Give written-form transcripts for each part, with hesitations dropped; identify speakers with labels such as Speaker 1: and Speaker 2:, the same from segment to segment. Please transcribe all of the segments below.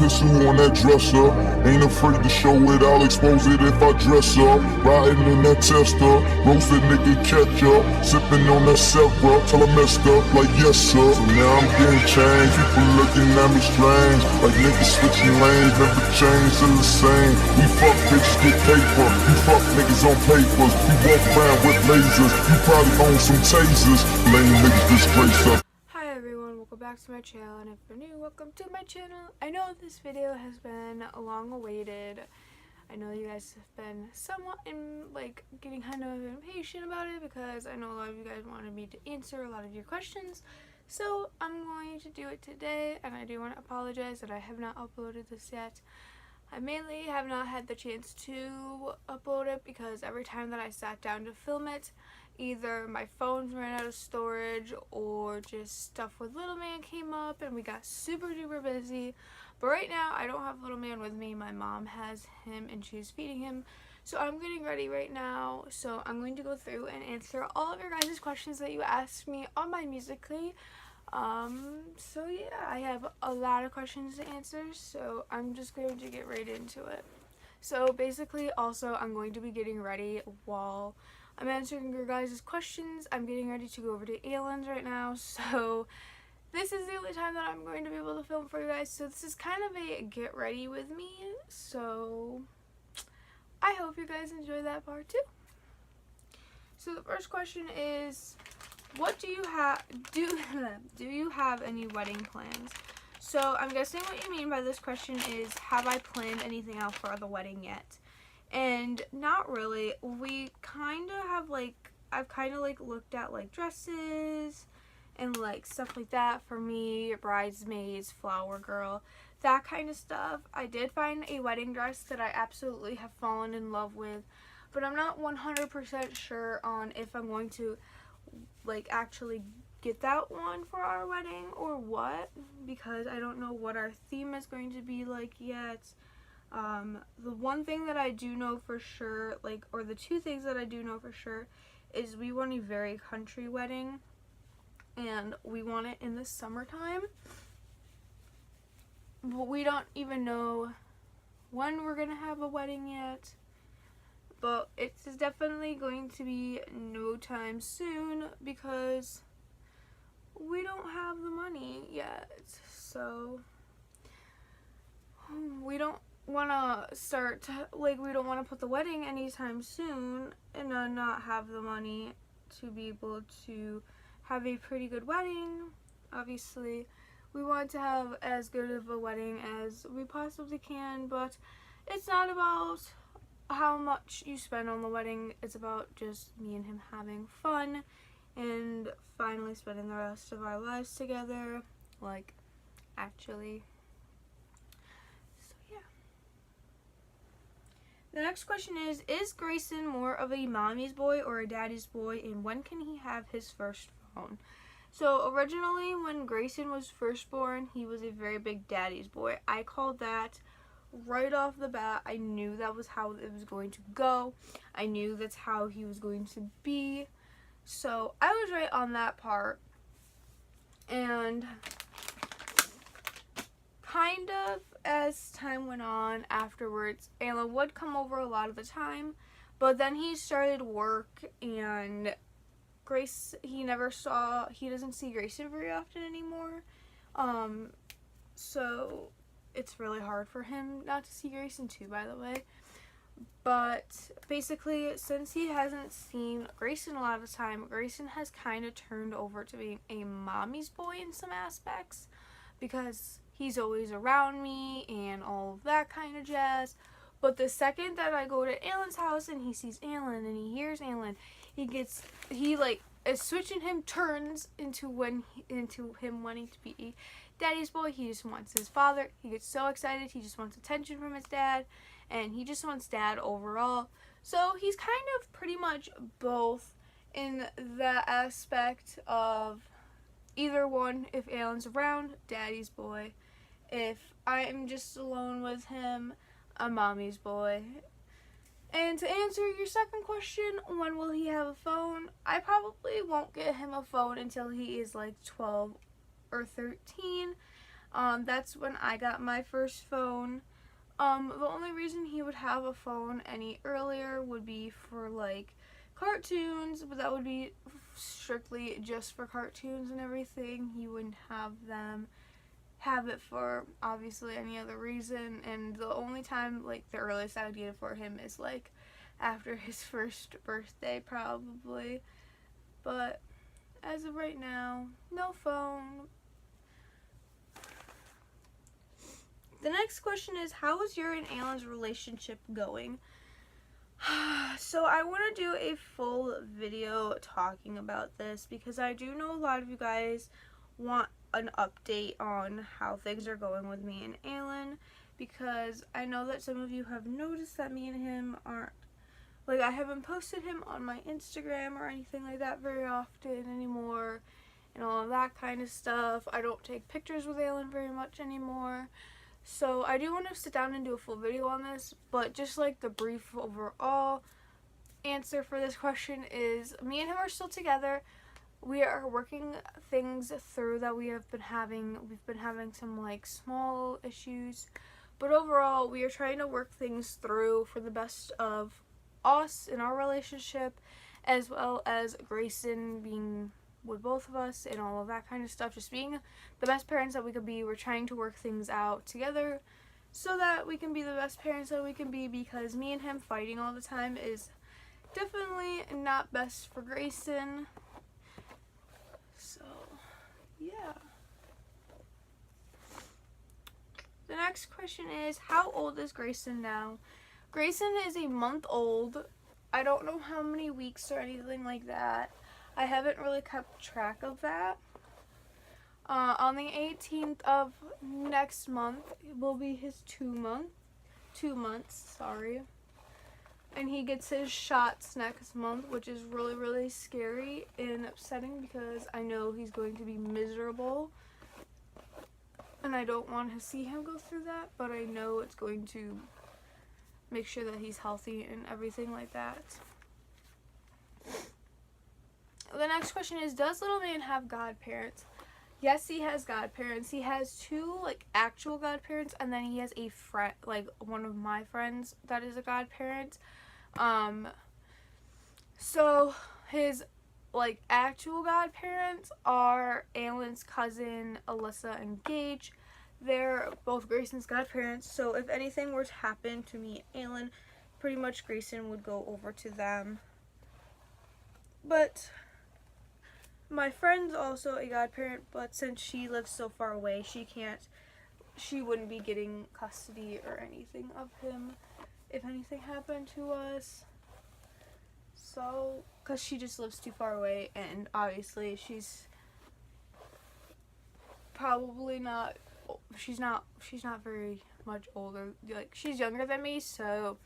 Speaker 1: pistol on that dresser. Ain't afraid to show it, I'll expose it if I dress up. Riding in that tester, roasted nigga ketchup. Sipping on that Sevra, till I messed up like yes sir. So now I'm getting changed, people looking at me strange. Like niggas switching lanes, never change, still the same. We fuck bitches, get paper. You fuck niggas on papers. You walk around with lasers. You probably own some tasers. Lame niggas disgrace us.
Speaker 2: Hi everyone, welcome back to my channel, and if you're new, welcome to my channel. I know this video has been long awaited. I know you guys have been somewhat getting kind of impatient about it because I know a lot of you guys wanted me to answer a lot of your questions. So I'm going to do it today, and I do want to apologize that I have not uploaded this yet. I mainly have not had the chance to upload it because every time that I sat down to film it, either my phones ran out of storage or just stuff with Little Man came up and we got super duper busy. But right now I don't have Little Man with me. My mom has him and she's feeding him. So I'm getting ready right now. So I'm going to go through and answer all of your guys' questions that you asked me on my Musical.ly. So yeah, I have a lot of questions to answer, so I'm just going to get right into it. So basically, also, I'm going to be getting ready while I'm answering your guys' questions. I'm getting ready to go over to Alan's right now, so this is the only time that I'm going to be able to film for you guys, so this is kind of a get ready with me, so I hope you guys enjoy that part too. So the first question is, what do you have? Do you have any wedding plans? So I'm guessing what you mean by this question is, have I planned anything out for the wedding yet? And not really. We kind of have I've kind of looked at dresses and stuff like that for me, bridesmaids, flower girl, that kind of stuff. I did find a wedding dress that I absolutely have fallen in love with, but I'm not 100% sure on if I'm going to actually get that one for our wedding or what, because I don't know what our theme is going to be like yet. The one thing that I do know for sure, or the two things that I do know for sure, is we want a very country wedding, and we want it in the summertime, but we don't even know when we're gonna have a wedding yet. But it's definitely going to be no time soon because we don't have the money yet. So we don't want to we don't want to put the wedding anytime soon and not have the money to be able to have a pretty good wedding. Obviously, we want to have as good of a wedding as we possibly can, but it's not about how much you spend on the wedding. It's about just me and him having fun and finally spending the rest of our lives together, actually. So yeah. The next question is Grayson more of a mommy's boy or a daddy's boy, and when can he have his first phone? So originally, when Grayson was first born, he was a very big daddy's boy. I called that right off the bat. I knew that was how it was going to go. I knew that's how he was going to be. So I was right on that part. And kind of as time went on afterwards, Alan would come over a lot of the time, but then he started work, and he doesn't see Grayson very often anymore. So it's really hard for him not to see Grayson too, by the way. But basically, since he hasn't seen Grayson a lot of the time, Grayson has kind of turned over to being a mommy's boy in some aspects, because he's always around me and all of that kind of jazz. But the second that I go to Alan's house and he sees Alan and he hears Alan, as switching him turns into him wanting to be a daddy's boy. He just wants his father. He gets so excited. He just wants attention from his dad, and he just wants dad overall. So he's kind of pretty much both in the aspect of either one. If Alan's around, daddy's boy. If I'm just alone with him, a mommy's boy. And to answer your second question, when will he have a phone? I probably won't get him a phone until he is 12 or 13. That's when I got my first phone. The only reason he would have a phone any earlier would be for like cartoons, but that would be strictly just for cartoons and everything. He wouldn't have it for obviously any other reason, and the only time, like the earliest I would get it for him is like after his first birthday probably. But as of right now, no phone. The next question is, how is your and Alan's relationship going? So I want to do a full video talking about this because I do know a lot of you guys want an update on how things are going with me and Alan, because I know that some of you have noticed that me and him aren't, like, I haven't posted him on my Instagram or anything like that very often anymore and all of that kind of stuff. I don't take pictures with Alan very much anymore. So I do want to sit down and do a full video on this, but just like the brief overall answer for this question is, me and him are still together. We are working things through that we've been having some like small issues, but overall we are trying to work things through for the best of us in our relationship, as well as Grayson being with both of us and all of that kind of stuff, just being the best parents that we could be. We're trying to work things out together so that we can be the best parents that we can be, because me and him fighting all the time is definitely not best for Grayson. So yeah. The next question is, how old is Grayson now? Grayson is a month old. I don't know how many weeks or anything like that. I haven't really kept track of that. On the 18th of next month will be his 2 months, sorry. And he gets his shots next month, which is really, really scary and upsetting because I know he's going to be miserable. And I don't want to see him go through that, but I know it's going to make sure that he's healthy and everything like that. The next question is, does little man have godparents? Yes, he has godparents. He has 2 like actual godparents, and then he has a friend, like one of my friends that is a godparent. So his like actual godparents are Alan's cousin Alyssa and Gage. They're both Grayson's godparents, so if anything were to happen to me and Alan, pretty much Grayson would go over to them. But my friend's also a godparent, but since she lives so far away, she wouldn't be getting custody or anything of him if anything happened to us. So, because she just lives too far away, and obviously she's probably not, she's not very much older, like she's younger than me, so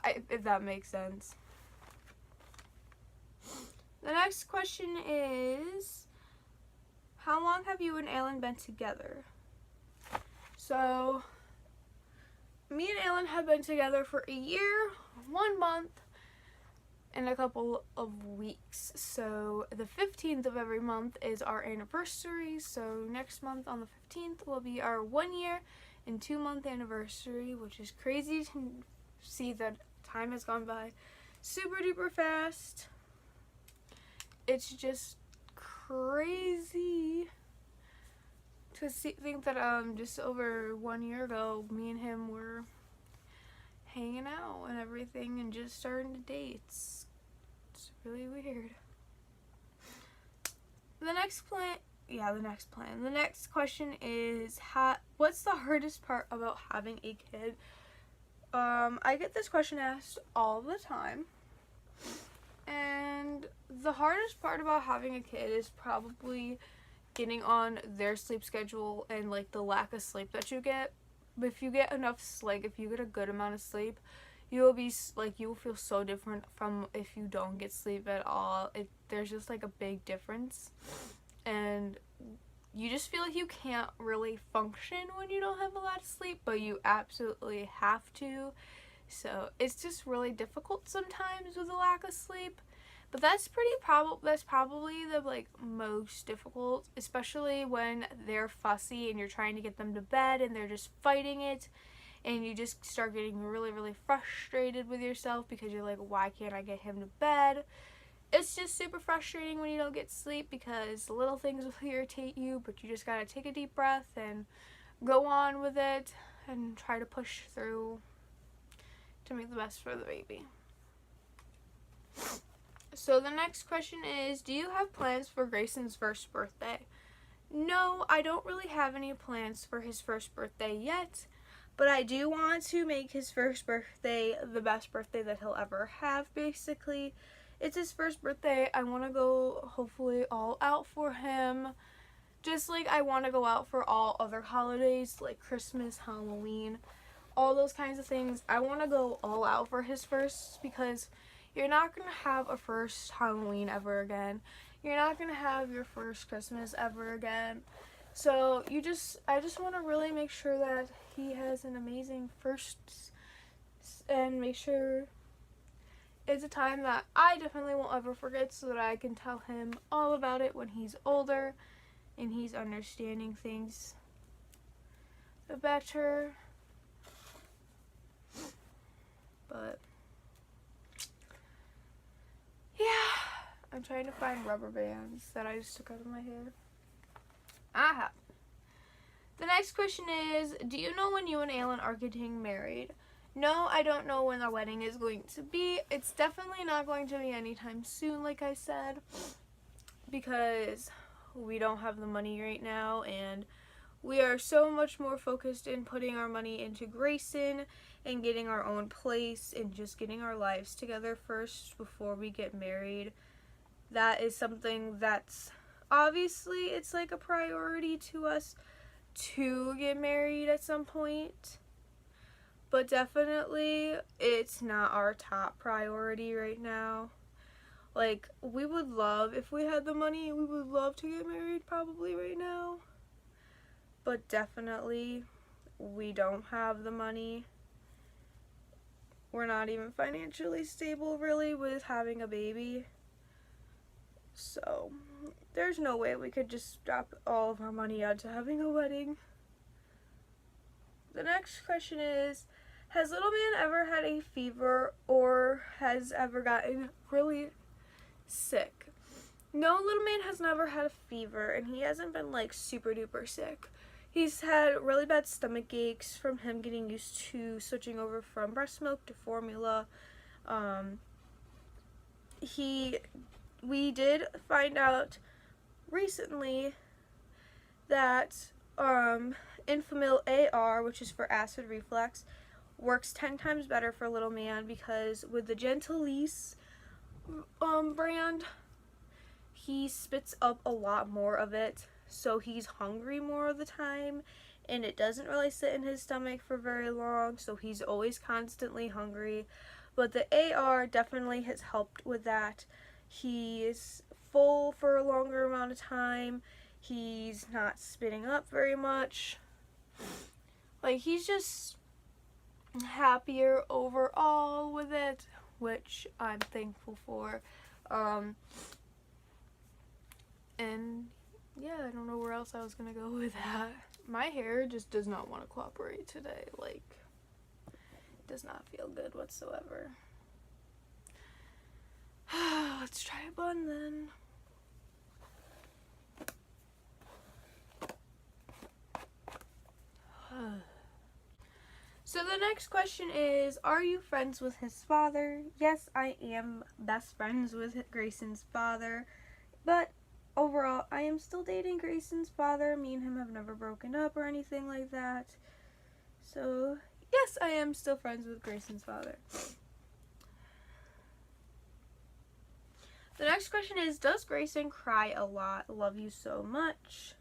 Speaker 2: if that makes sense. The next question is, how long have you and Alan been together? So, me and Alan have been together for a year, 1 month, and a couple of weeks. So, the 15th of every month is our anniversary. So, next month on the 15th will be our 1 year and 2 month anniversary, which is crazy to see that time has gone by super duper fast. It's just crazy to think that just over 1 year ago, me and him were hanging out and everything and just starting to date. It's really weird. The next question is, what's the hardest part about having a kid? I get this question asked all the time. And the hardest part about having a kid is probably getting on their sleep schedule and like the lack of sleep that you get. But if you get enough, like if you get a good amount of sleep, you will feel so different from if you don't get sleep at all. There's just like a big difference, and you just feel like you can't really function when you don't have a lot of sleep, but you absolutely have to. So it's just really difficult sometimes with a lack of sleep. But that's probably the like most difficult, especially when they're fussy and you're trying to get them to bed and they're just fighting it, and you just start getting really, really frustrated with yourself because you're like, why can't I get him to bed? It's just super frustrating when you don't get sleep because little things will irritate you, but you just gotta take a deep breath and go on with it and try to push through to make the best for the baby. So the next question is, do you have plans for Grayson's first birthday? No, I don't really have any plans for his first birthday yet, but I do want to make his first birthday the best birthday that he'll ever have, basically. It's his first birthday. I want to go hopefully all out for him. Just like I want to go out for all other holidays like Christmas, Halloween, all those kinds of things. I want to go all out for his first because you're not going to have a first Halloween ever again. You're not going to have your first Christmas ever again. So I just want to really make sure that he has an amazing first and make sure it's a time that I definitely won't ever forget so that I can tell him all about it when he's older and he's understanding things better. But yeah, I'm trying to find rubber bands that I just took out of my hair. Aha. The next question is, do you know when you and Aylin are getting married? No, I don't know when our wedding is going to be. It's definitely not going to be anytime soon, like I said, because we don't have the money right now, and we are so much more focused in putting our money into Grayson and getting our own place and just getting our lives together first before we get married. That is something that's obviously it's like a priority to us to get married at some point. But definitely, it's not our top priority right now. Like, we would love, if we had the money, we would love to get married probably right now. But definitely, we don't have the money. We're not even financially stable, really, with having a baby. So, there's no way we could just drop all of our money onto having a wedding. The next question is, has Little Man ever had a fever or has ever gotten really sick? No, Little Man has never had a fever, and he hasn't been like super duper sick. He's had really bad stomach aches from him getting used to switching over from breast milk to formula. We did find out recently that Enfamil AR, which is for acid reflux, works 10 times better for Little Man because with the Gentlease brand, he spits up a lot more of it, so he's hungry more of the time, and it doesn't really sit in his stomach for very long, so he's always constantly hungry. But the AR definitely has helped with that. He's full for a longer amount of time. He's not spitting up very much. Like, he's just happier overall with it, which I'm thankful for. And yeah, I don't know where else I was gonna go with that. My hair just does not want to cooperate today. Like, it does not feel good whatsoever. Let's try a bun then. So the next question is, are you friends with his father? Yes, I am best friends with Grayson's father, but overall, I am still dating Grayson's father. Me and him have never broken up or anything like that. So, yes, I am still friends with Grayson's father. The next question is, does Grayson cry a lot? Love you so much.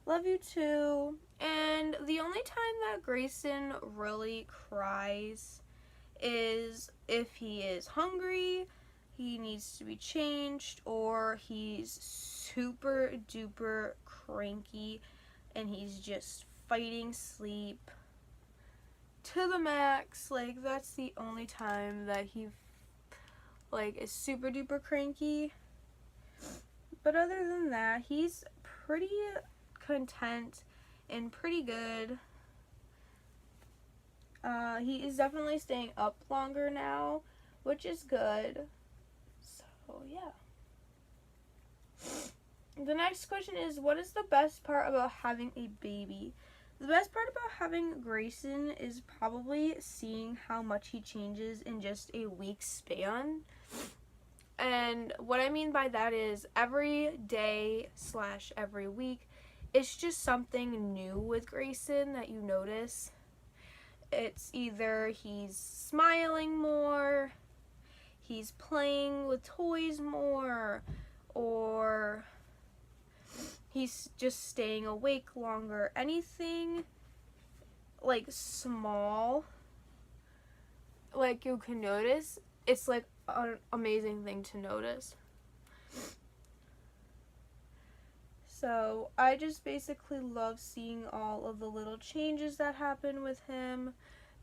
Speaker 2: Love you too. And the only time that Grayson really cries is if he is hungry, he needs to be changed, or he's super duper cranky and he's just fighting sleep to the max. Like, that's the only time that he like is super duper cranky. But other than that, he's pretty content and pretty good. He is definitely staying up longer now, which is good. So yeah. The next question is, what is the best part about having a baby? The best part about having Grayson is probably seeing how much he changes in just a week's span. And what I mean by that is every day / every week, it's just something new with Grayson that you notice. It's either he's smiling more, he's playing with toys more, or he's just staying awake longer. Anything like small, like you can notice, it's like an amazing thing to notice. So I just basically love seeing all of the little changes that happen with him.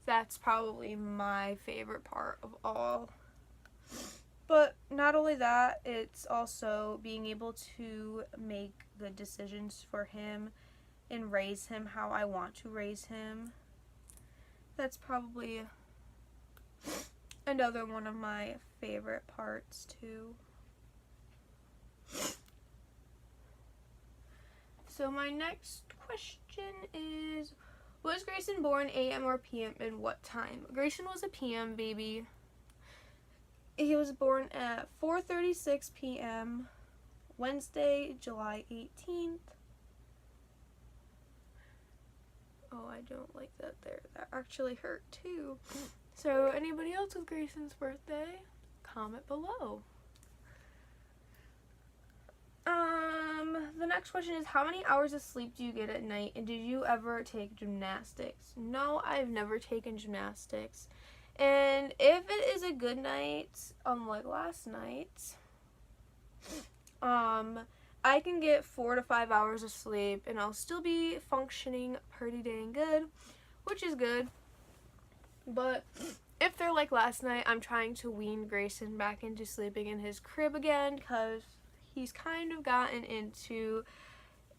Speaker 2: That's probably my favorite part of all. But not only that, it's also being able to make good decisions for him and raise him how I want to raise him. That's probably another one of my favorite parts too. So my next question is, was Grayson born AM or PM and what time? Grayson was a PM baby. He was born at 4:36 p.m. Wednesday, July 18th. Oh, I don't like that there. That actually hurt too. So anybody else with Grayson's birthday? Comment below. The next question is, how many hours of sleep do you get at night, and did you ever take gymnastics? No, I've never taken gymnastics. And if it is a good night, like last night, I can get 4 to 5 hours of sleep and I'll still be functioning pretty dang good, which is good. But if they're like last night, I'm trying to wean Grayson back into sleeping in his crib again, because he's kind of gotten into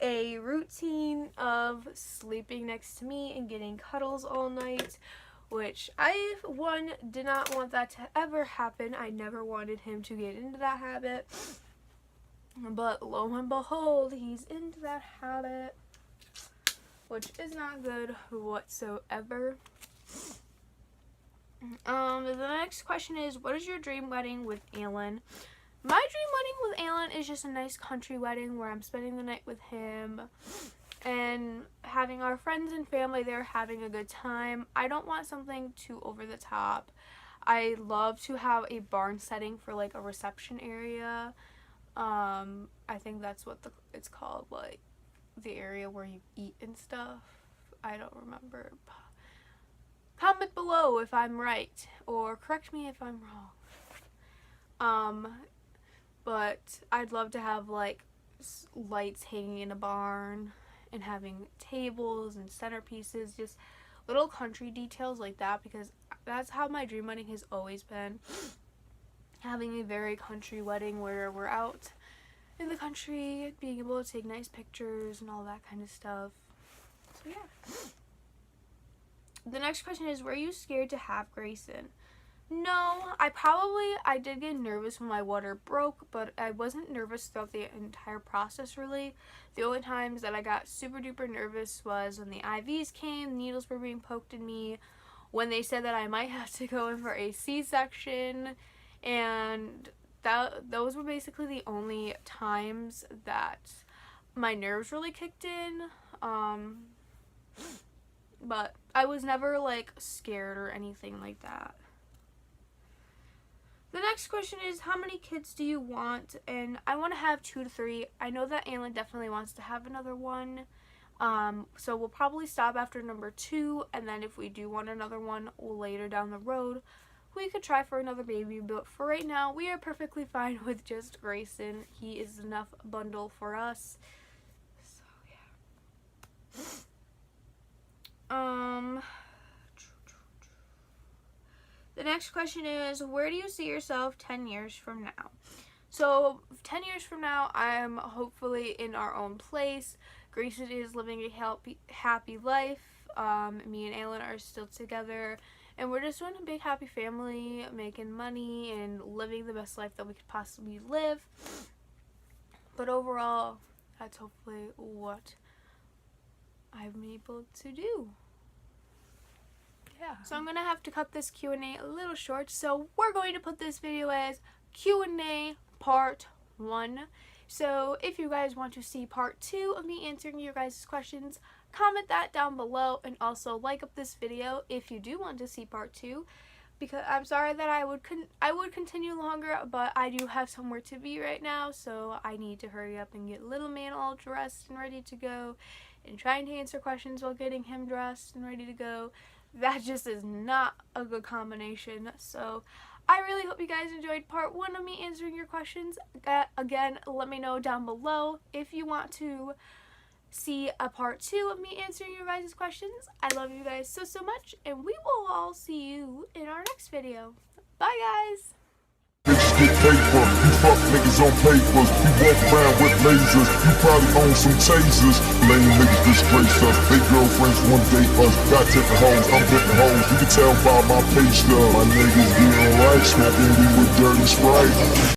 Speaker 2: a routine of sleeping next to me and getting cuddles all night, which I, one, did not want that to ever happen. I never wanted him to get into that habit. But lo and behold, he's into that habit, which is not good whatsoever. The next question is, what is your dream wedding with Alan? My dream wedding with Alan is just a nice country wedding where I'm spending the night with him and having our friends and family there having a good time. I don't want something too over the top. I love to have a barn setting for like a reception area. I think that's what it's called, like the area where you eat and stuff. I don't remember. Comment below if I'm right, or correct me if I'm wrong. But I'd love to have like lights hanging in a barn and having tables and centerpieces, just little country details like that, because that's how my dream wedding has always been. Having a very country wedding where we're out in the country, being able to take nice pictures and all that kind of stuff. So yeah. The next question is, were you scared to have Grayson? No, I did get nervous when my water broke, but I wasn't nervous throughout the entire process really. The only times that I got super duper nervous was when the IVs came, needles were being poked in me, when they said that I might have to go in for a C-section, and those were basically the only times that my nerves really kicked in. But I was never like scared or anything like that. The next question is, how many kids do you want? And I want to have 2 to 3. I know that Alan definitely wants to have another one. So we'll probably stop after number 2, and then if we do want another one later down the road, we could try for another baby. But for right now, we are perfectly fine with just Grayson. He is enough bundle for us. So yeah. The The next question is, where do you see yourself 10 years from now? So 10 years from now, I'm hopefully in our own place. Grayson is living a happy life. Me and Aylin are still together, and we're just doing a big happy family, making money and living the best life that we could possibly live. But overall, that's hopefully what I've been able to do. Yeah. So I'm gonna have to cut this Q&A a little short, so we're going to put this video as Q&A part 1. So if you guys want to see part 2 of me answering your guys' questions, comment that down below, and also like up this video if you do want to see part 2, because I'm sorry that I would continue longer, but I do have somewhere to be right now, so I need to hurry up and get little man all dressed and ready to go, and trying to answer questions while getting him dressed and ready to go. That just is not a good combination. So I really hope you guys enjoyed part 1 of me answering your questions. Again, let me know down below if you want to see a part 2 of me answering your guys' questions. I love you guys so much, and we will all see you in our next video. Bye guys!
Speaker 1: Bitches get paper, you fuck niggas on papers. You walk around with lasers, you probably own some tasers. Lame niggas disgrace us, they girlfriends one day us. Got taking hoes, I'm hitting hoes, you can tell by my pay stub. My niggas getting right, smoking weed with dirty Sprite.